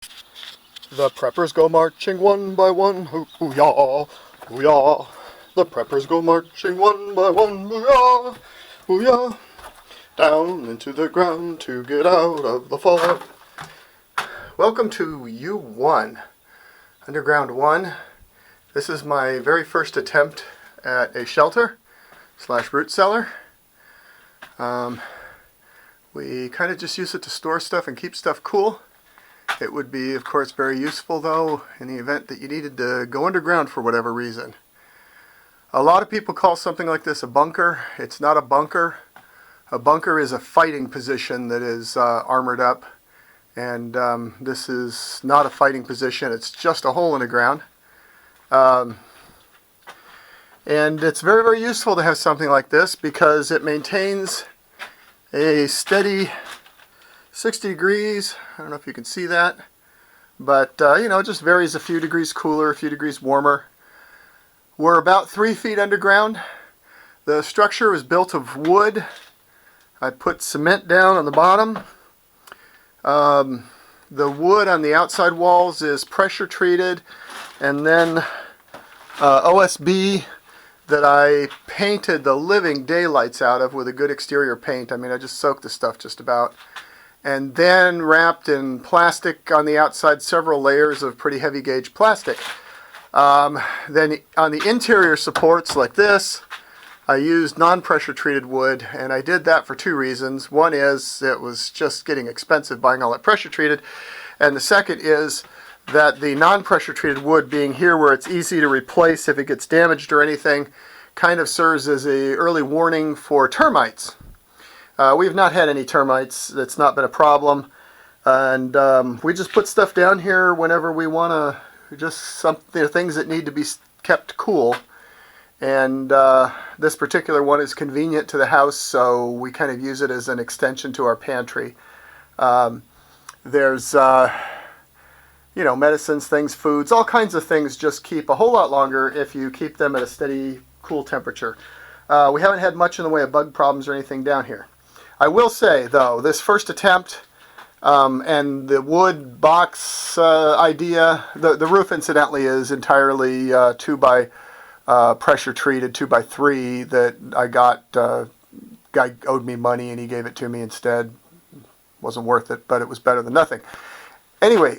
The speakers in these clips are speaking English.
The preppers go marching one by one, hoo-yah, hoo-yah. The preppers go marching one by one, hoo-yah, hoo-yah. Down into the ground to get out of the fog. Welcome to U1, Underground 1. This is my very first attempt at a shelter / root cellar. We kind of just use it to store stuff and keep stuff cool. It would be, of course, very useful, though, in the event that you needed to go underground for whatever reason. A lot of people call something like this a bunker. It's not a bunker. A bunker is a fighting position that is armored up, and this is not a fighting position. It's just a hole in the ground. And it's very, very useful to have something like this because it maintains a steady 60 degrees. I don't know if you can see that, but it just varies a few degrees cooler, a few degrees warmer. We're about 3 feet underground. The structure is built of wood. I put cement down on the bottom. The wood on the outside walls is pressure treated, and then OSB that I painted the living daylights out of with a good exterior paint. I mean, I just soaked the stuff just about. And then wrapped in plastic on the outside, several layers of pretty heavy gauge plastic. Then on the interior supports like this, I used non-pressure treated wood, and I did that for 2 reasons. One is it was just getting expensive buying all that pressure treated, and the second is that the non-pressure treated wood being here where it's easy to replace if it gets damaged or anything kind of serves as a early warning for termites. We've not had any termites. That's not been a problem. And we just put stuff down here whenever we want to, just things that need to be kept cool. And this particular one is convenient to the house, so we kind of use it as an extension to our pantry. There's, medicines, things, foods, all kinds of things just keep a whole lot longer if you keep them at a steady, cool temperature. We haven't had much in the way of bug problems or anything down here. I will say, though, this first attempt and the wood box idea, the roof, incidentally, is entirely 2 by pressure treated 2 by 3 that I got. Guy owed me money and he gave it to me instead. Wasn't worth it, but it was better than nothing. Anyway,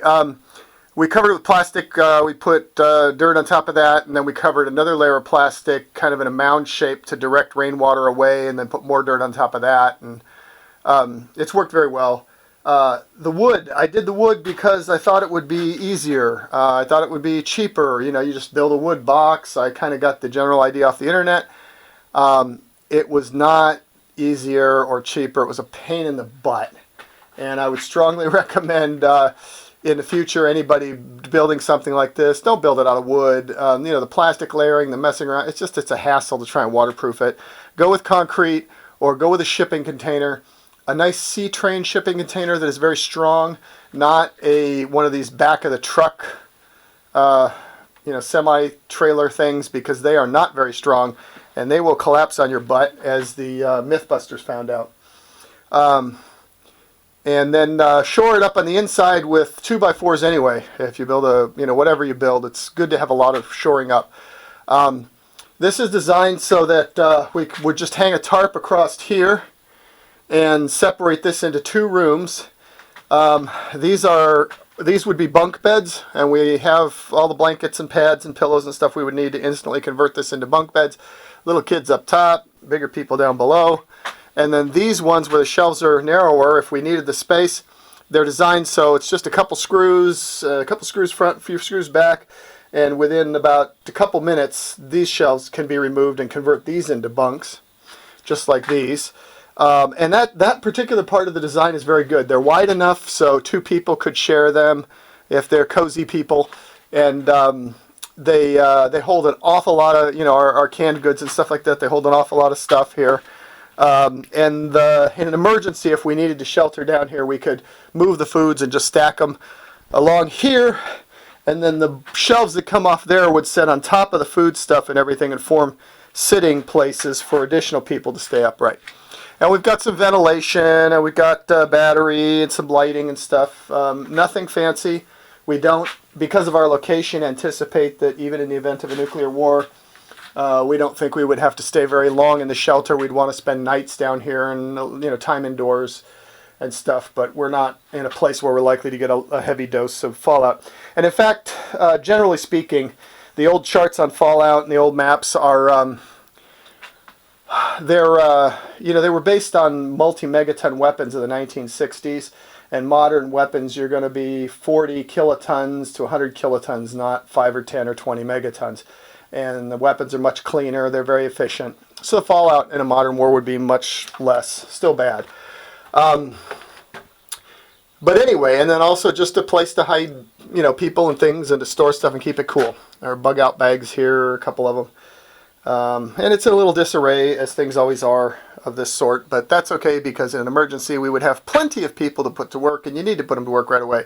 we covered it with plastic. We put dirt on top of that, and then we covered another layer of plastic kind of in a mound shape to direct rainwater away, and then put more dirt on top of that. And it's worked very well. The wood, I did the wood because I thought it would be easier. I thought it would be cheaper. You just build a wood box. I kind of got the general idea off the internet. It was not easier or cheaper. It was a pain in the butt. And I would strongly recommend in the future, anybody building something like this, don't build it out of wood. The plastic layering, the messing around, it's a hassle to try and waterproof it. Go with concrete or go with a shipping container. A nice SeaTrain shipping container that is very strong, not one of these back of the truck, semi-trailer things, because they are not very strong and they will collapse on your butt, as the Mythbusters found out. And then shore it up on the inside with 2x4s anyway. If you build whatever you build, it's good to have a lot of shoring up. This is designed so that we would just hang a tarp across here and separate this into 2 rooms. These would be bunk beds, and we have all the blankets and pads and pillows and stuff we would need to instantly convert this into bunk beds. Little kids up top, bigger people down below. And then these ones where the shelves are narrower, if we needed the space, they're designed so it's just a couple screws front, a few screws back, and within about a couple minutes, these shelves can be removed and convert these into bunks, just like these. And that particular part of the design is very good. They're wide enough so 2 people could share them if they're cozy people, and they hold an awful lot of our canned goods and stuff like that. They hold an awful lot of stuff here. And in an emergency, if we needed to shelter down here, we could move the foods and just stack them along here, and then the shelves that come off there would sit on top of the food stuff and everything and form sitting places for additional people to stay upright. And we've got some ventilation, and we've got battery and some lighting and stuff. Nothing fancy. We don't, because of our location, anticipate that even in the event of a nuclear war, we don't think we would have to stay very long in the shelter. We'd want to spend nights down here and time indoors and stuff, but we're not in a place where we're likely to get a heavy dose of fallout. And in fact, generally speaking, the old charts on fallout and the old maps are they were based on multi-megaton weapons of the 1960s, and modern weapons you're going to be 40 kilotons to 100 kilotons, not 5 or 10 or 20 megatons. And the weapons are much cleaner, they're very efficient. So the fallout in a modern war would be much less, still bad. But anyway, and then also just a place to hide, people and things, and to store stuff and keep it cool. There are bug out bags here, a couple of them. And it's in a little disarray, as things always are of this sort, but that's okay, because in an emergency we would have plenty of people to put to work, and you need to put them to work right away.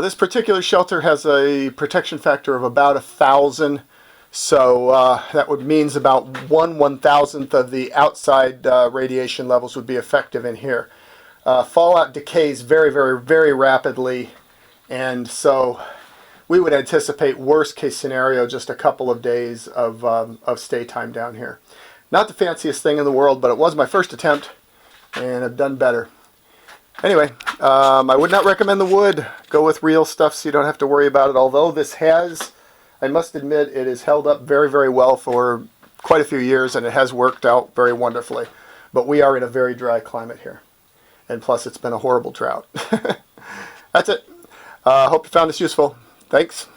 This particular shelter has a protection factor of about 1,000, so that means about 1/1000th of the outside radiation levels would be effective in here. Fallout decays very, very, very rapidly, and so we would anticipate worst case scenario just a couple of days of stay time down here. Not the fanciest thing in the world, but it was my first attempt, and I've done better. Anyway, I would not recommend the wood. Go with real stuff so you don't have to worry about it, although this has, I must admit, it has held up very, very well for quite a few years, and it has worked out very wonderfully. But we are in a very dry climate here, and plus it's been a horrible drought. That's it. Hope you found this useful. Thanks.